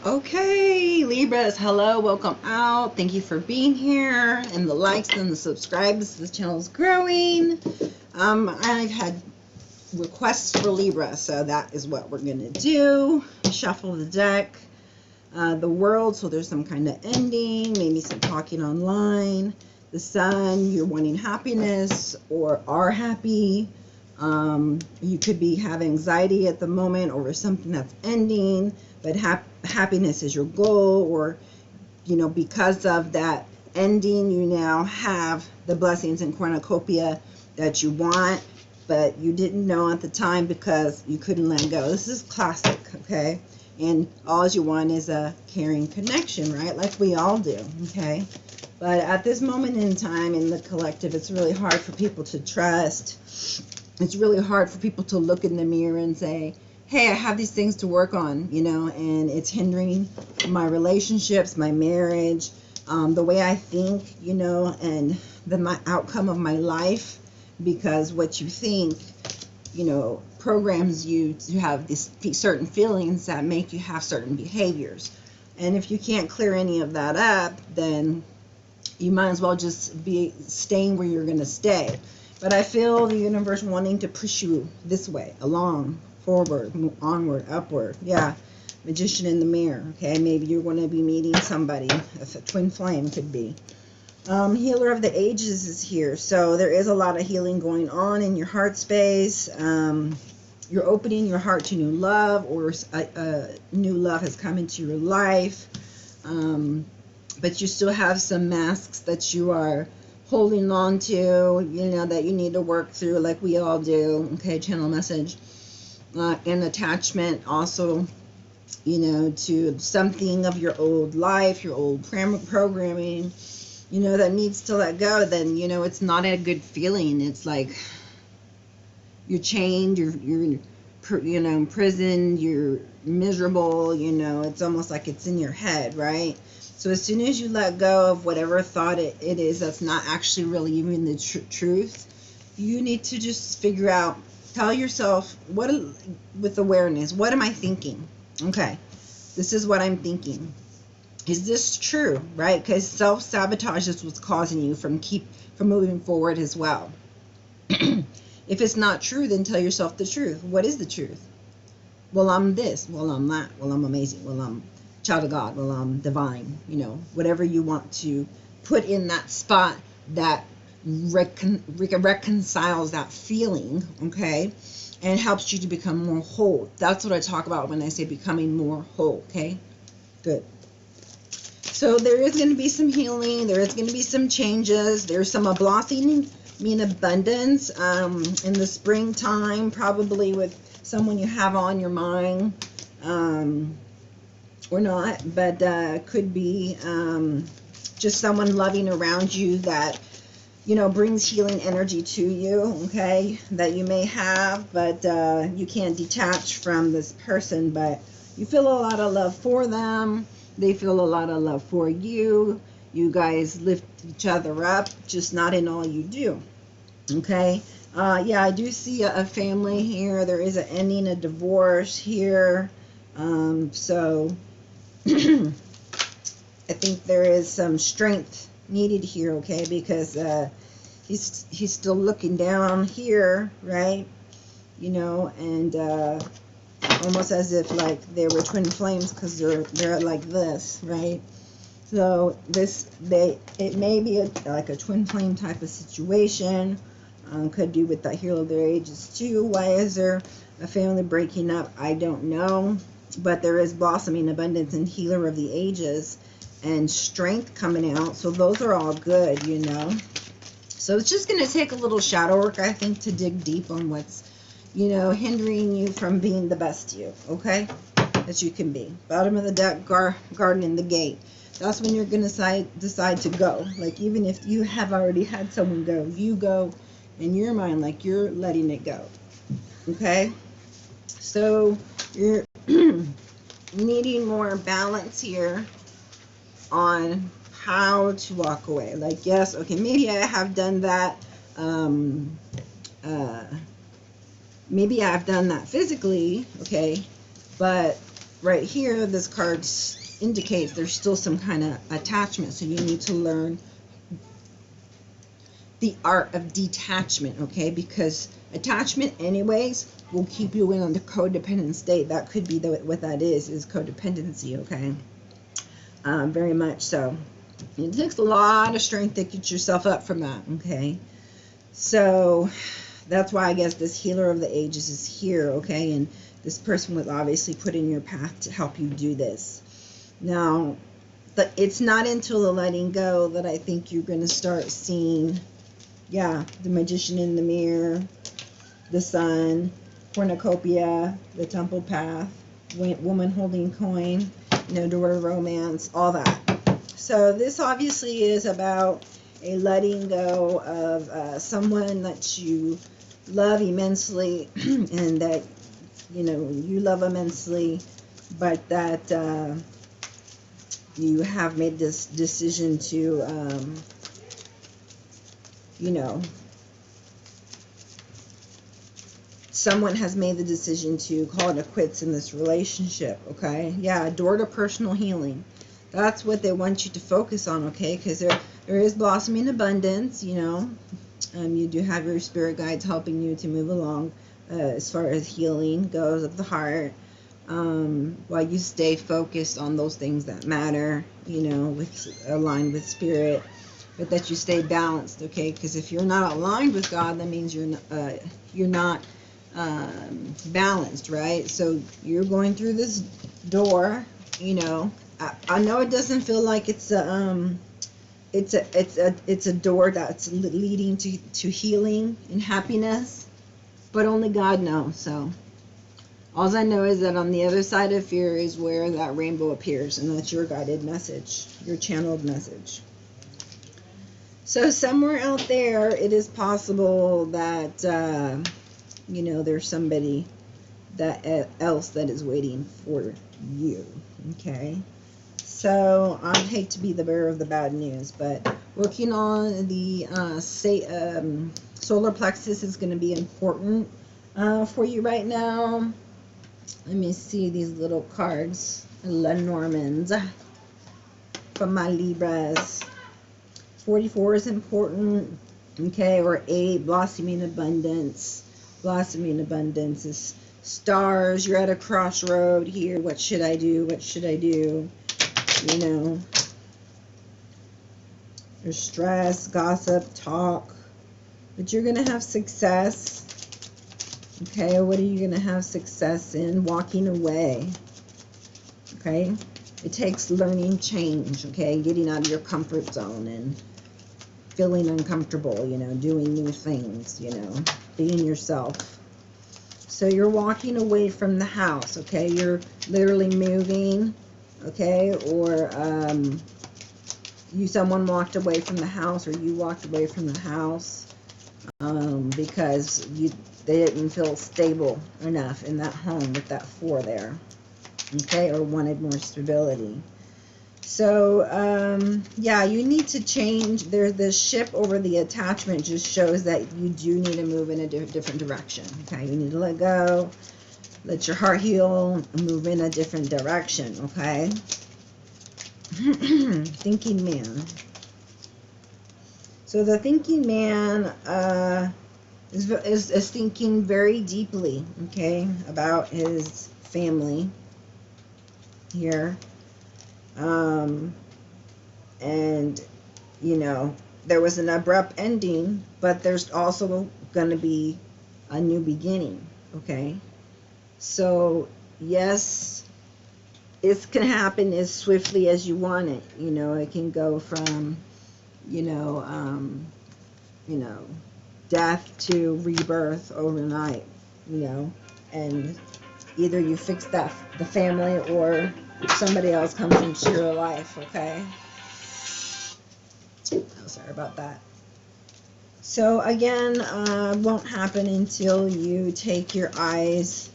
Okay, Libras, hello, welcome out. Thank you for being here, and the likes and the subscribes. This channel is growing. I've had requests for Libra, so that is what we're gonna do. Shuffle the deck, the world. So there's some kind of ending, maybe some talking online. The sun, you're wanting happiness or are happy. You could be having anxiety at the moment over something that's ending, but happiness is your goal, or because of that ending, you now have the blessings and cornucopia that you want, but you didn't know at the time because you couldn't let go. This is classic, okay? And all you want is a caring connection, right? Like we all do, okay? But at this moment in time in the collective, it's really hard for people to trust. It's really hard for people to look in the mirror and say, hey, I have these things to work on, and it's hindering my relationships, my marriage, the way I think, and my outcome of my life, because what you think, programs you to have these certain feelings that make you have certain behaviors. And if you can't clear any of that up, then you might as well just be staying where you're going to stay. But I feel the universe wanting to push you this way, along, forward, onward, upward. Yeah, magician in the mirror. Okay, maybe you're going to be meeting somebody. If a twin flame could be. Healer of the ages is here. So there is a lot of healing going on in your heart space. You're opening your heart to new love, or a new love has come into your life. But you still have some masks that you are holding on to, that you need to work through, like we all do. Okay, channel message. And attachment also, to something of your old life, your old programming, that needs to let go. Then, it's not a good feeling. It's like you're chained, you're imprisoned, you're miserable, it's almost like it's in your head, right? So as soon as you let go of whatever thought it is that's not actually really even the truth, you need to just figure out, tell yourself, with awareness, what am I thinking? Okay, this is what I'm thinking. Is this true, right? Because self-sabotage is what's causing you from moving forward as well. If it's not true, then tell yourself the truth. What is the truth? Well, I'm this. Well, I'm that. Well, I'm amazing. Well, I'm child of God. Well, I'm divine. Whatever you want to put in that spot that reconciles that feeling, okay, and helps you to become more whole. That's what I talk about when I say becoming more whole, okay? Good. So there is going to be some healing. There is going to be some changes. There's some blossoming, abundance in the springtime, probably with someone you have on your mind, or not, but could be just someone loving around you that brings healing energy to you, okay, that you may have, but you can't detach from this person, but you feel a lot of love for them. They feel a lot of love for you. You guys lift each other up, just not in all you do, okay? Yeah, I do see a family here. There is an ending, a divorce here. So I think there is some strength needed here, okay, because he's still looking down here, right, and almost as if like they were twin flames, because they're like this, right? So it may be like a twin flame type of situation. Could do with the healer of their ages too. Why is there a family breaking up? I don't know, but there is blossoming abundance and healer of the ages and strength coming out. So those are all good, So it's just going to take a little shadow work, I think, to dig deep on what's, hindering you from being the best you, okay, that you can be. Bottom of the deck, garden in the gate. That's when you're going to decide to go. Like, even if you have already had someone go, you go in your mind like you're letting it go, okay? So you're needing more balance here on how to walk away. Like, yes, okay, maybe I have done that. Maybe I've done that physically, okay, but right here, this card indicates there's still some kind of attachment. So you need to learn the art of detachment, okay? Because attachment anyways will keep you in a codependent state. That could be what that is codependency, okay? Very much so. It takes a lot of strength to get yourself up from that, okay? So that's why I guess this healer of the ages is here, okay? And this person was obviously put in your path to help you do this. Now, it's not until the letting go that I think you're going to start seeing, yeah, the magician in the mirror, the sun, cornucopia, the temple path, woman holding coin, door to romance, all that. So this obviously is about a letting go of someone that you love immensely and that, you love immensely, but that you have made this decision to, someone has made the decision to call it a quits in this relationship, okay? Yeah, door to personal healing. That's what they want you to focus on, okay? Because there is blossoming abundance, you do have your spirit guides helping you to move along as far as healing goes of the heart, while you stay focused on those things that matter, aligned with spirit, but that you stay balanced, okay? Because if you're not aligned with God, that means you're not balanced, right? So you're going through this door, I know it doesn't feel like it's a door that's leading to healing and happiness, but only God knows. So all I know is that on the other side of fear is where that rainbow appears, and that's your guided message, your channeled message. So somewhere out there, it is possible that there's somebody else that is waiting for you, okay? So I hate to be the bearer of the bad news, but working on the solar plexus is going to be important for you right now. Let me see these little cards. Lenormands from my Libras. 44 is important, okay? Or 8, blossoming abundance. Blossoming abundance is stars. You're at a crossroad here. What should I do? What should I do? There's stress, gossip, talk, but you're going to have success. Okay, what are you going to have success in? Walking away. Okay, it takes learning change, okay, getting out of your comfort zone and feeling uncomfortable, doing new things, being yourself. So you're walking away from the house, okay, you're literally moving, okay, or someone walked away from the house, or you walked away from the house because they didn't feel stable enough in that home with that 4 there, okay, or wanted more stability. So yeah, you need to change. There's this ship over the attachment just shows that you do need to move in a different direction, okay? You need to let go, let your heart heal, move in a different direction, okay? Thinking man. So the thinking man is thinking very deeply, okay, about his family here. And there was an abrupt ending, but there's also going to be a new beginning, okay? So yes, it can happen as swiftly as you want it. It can go from death to rebirth overnight, and either you fix the family or somebody else comes into your life, okay? Oh, sorry about that. So again, won't happen until you take your eyes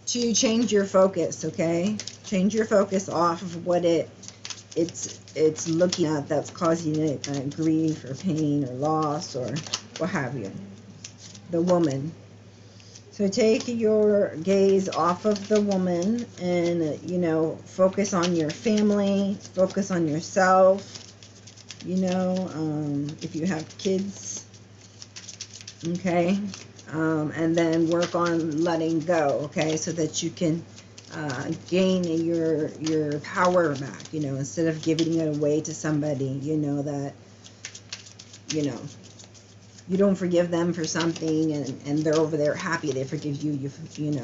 to change your focus, okay? Change your focus off of what it's looking at that's causing it grief or pain or loss or what have you. The woman. So take your gaze off of the woman and, you know, focus on your family, focus on yourself, you know, if you have kids, okay, and then work on letting go, okay, so that you can gain your power back, you know, instead of giving it away to somebody, you know, that, you know, you don't forgive them for something and they're over there happy they forgive you, you know,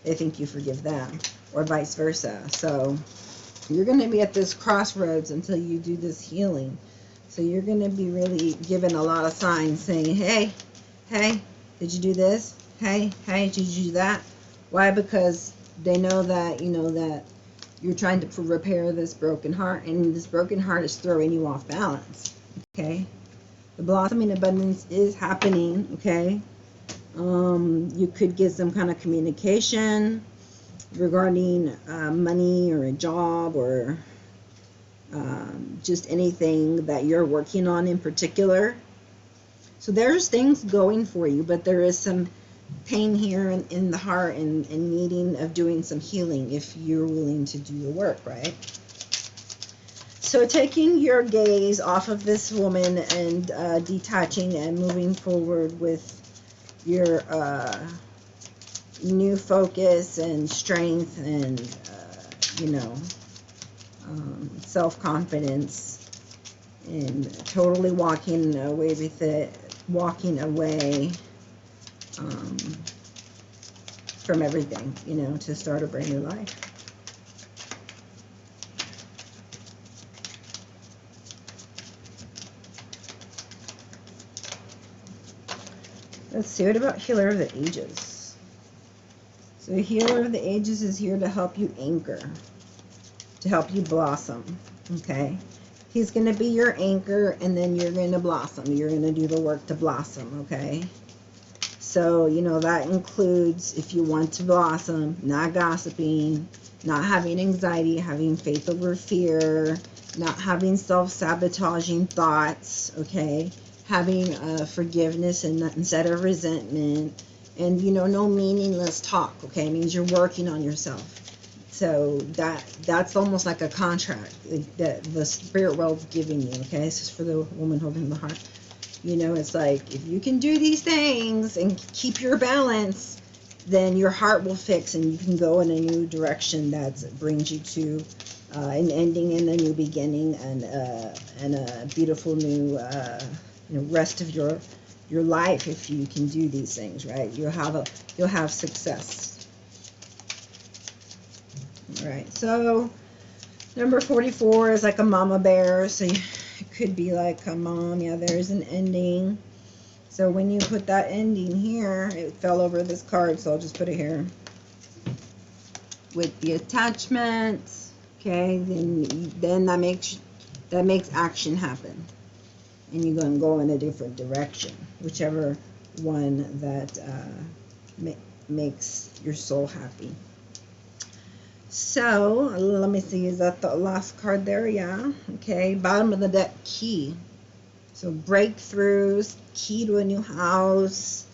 they think you forgive them, or vice versa. So you're going to be at this crossroads until you do this healing. So you're going to be really given a lot of signs saying, hey, did you do this? Hey, did you do that? Why? Because they know that, you know, that you're trying to repair this broken heart, and this broken heart is throwing you off balance, okay? The blossoming abundance is happening, okay? You could get some kind of communication regarding money or a job or just anything that you're working on in particular. So there's things going for you, but there is some pain here in the heart and needing of doing some healing if you're willing to do the work, right? So taking your gaze off of this woman and detaching and moving forward with your new focus and strength and, you know, self-confidence, and totally walking away with it, walking away from everything, you know, to start a brand new life. Let's see, what about Healer of the Ages? So Healer of the Ages is here to help you anchor, to help you blossom, okay? He's going to be your anchor, and then you're going to blossom. You're going to do the work to blossom, okay? So, you know, that includes, if you want to blossom, not gossiping, not having anxiety, having faith over fear, not having self-sabotaging thoughts, okay? Having forgiveness and instead of resentment, and, you know, no meaningless talk, okay? It means you're working on yourself. So that's almost like a contract that the spirit world's giving you, okay? This is for the woman holding the heart. You know, it's like, if you can do these things and keep your balance, then your heart will fix and you can go in a new direction that brings you to an ending and a new beginning and a beautiful new you know, rest of your life if you can do these things, right? You'll have success. All right, so number 44 is like a mama bear, so it could be like a mom. Yeah, there's an ending. So when you put that ending here, it fell over this card, so I'll just put it here. With the attachment, okay, then that makes action happen. And you're going to go in a different direction, whichever one that makes your soul happy. So, let me see, is that the last card there? Yeah. Okay, bottom of the deck, key. So, breakthroughs, key to a new house,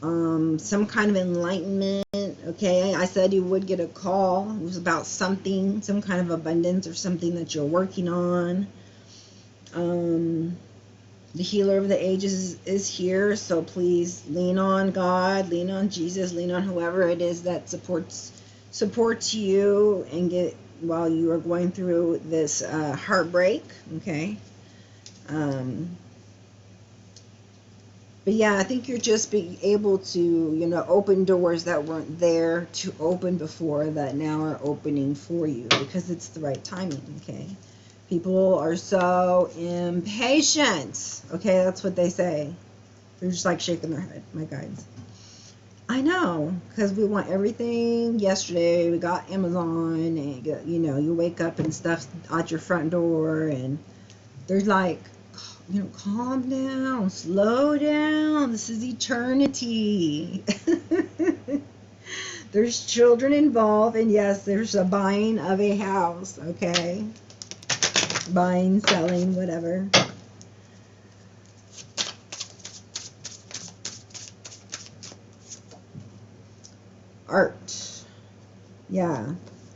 some kind of enlightenment. Okay, I said you would get a call. It was about something, some kind of abundance or something that you're working on. The Healer of the Ages is here, so please lean on God, lean on Jesus, lean on whoever it is that supports you and get while you are going through this heartbreak, okay? But yeah, I think you're just being able to, you know, open doors that weren't there to open before that now are opening for you because it's the right timing, okay? People are so impatient, okay? That's what they say. They're just like shaking their head, my guides. I know, because we want everything yesterday. We got Amazon, and you know, you wake up and stuff's at your front door, and they're like, you know, calm down, slow down. This is eternity. There's children involved, and yes, there's a buying of a house, okay? Buying, selling, whatever. art. Yeah,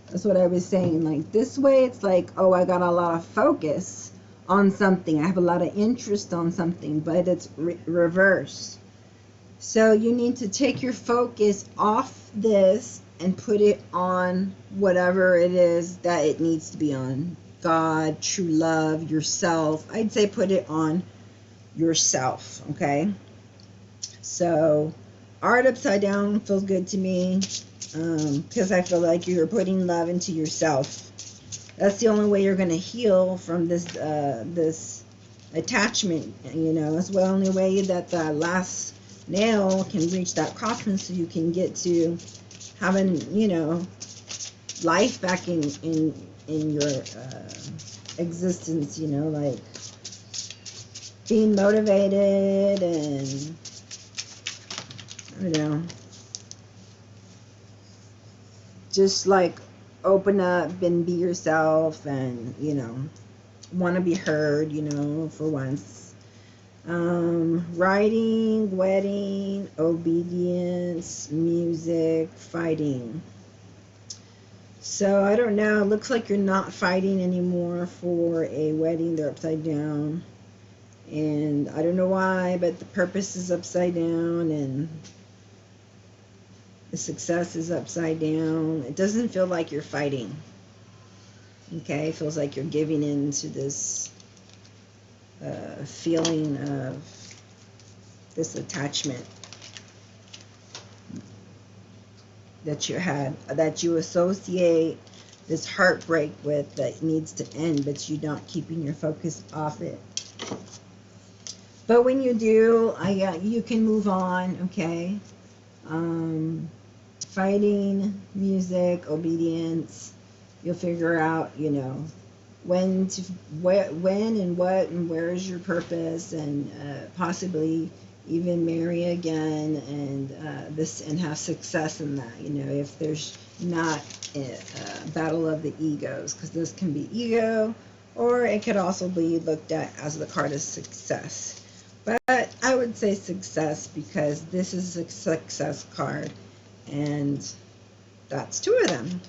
that's what I was saying. Like this way, it's like, oh, I got a lot of focus on something. I have a lot of interest on something, but it's reverse. So you need to take your focus off this and put it on whatever it is that it needs to be on. God, true love, yourself. I'd say put it on yourself, okay? So art upside down feels good to me, because I feel like you're putting love into yourself. That's the only way you're going to heal from this this attachment, you know. It's the only way that the last nail can reach that coffin, so you can get to having, you know, life back in your existence, you know, like being motivated and, I don't know, just like open up and be yourself and, you know, want to be heard, you know, for once. Writing, wedding, obedience, music, fighting. So I don't know, it looks like you're not fighting anymore for a wedding. They're upside down, and I don't know why, but the purpose is upside down and the success is upside down. It doesn't feel like you're fighting. Okay, it feels like you're giving in to this feeling of this attachment that you had, that you associate this heartbreak with, that needs to end, but you're not keeping your focus off it. But when you do, you can move on, okay? Fighting, music, obedience, you'll figure out, you know, when and what and where is your purpose, and possibly even marry again, and and have success in that, you know, if there's not a battle of the egos, because this can be ego, or it could also be looked at as the card of success. But I would say success, because this is a success card, and that's two of them.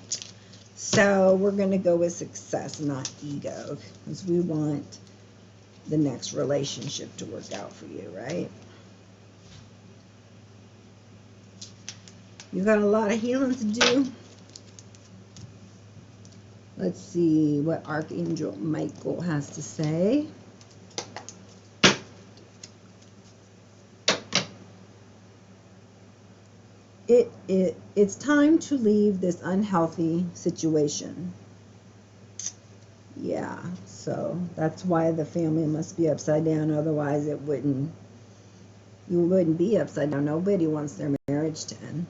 So we're going to go with success, not ego, because we want the next relationship to work out for you, right? You got a lot of healing to do. Let's see what Archangel Michael has to say. It's time to leave this unhealthy situation. Yeah, so that's why the family must be upside down. Otherwise, you wouldn't be upside down. Nobody wants their marriage to end.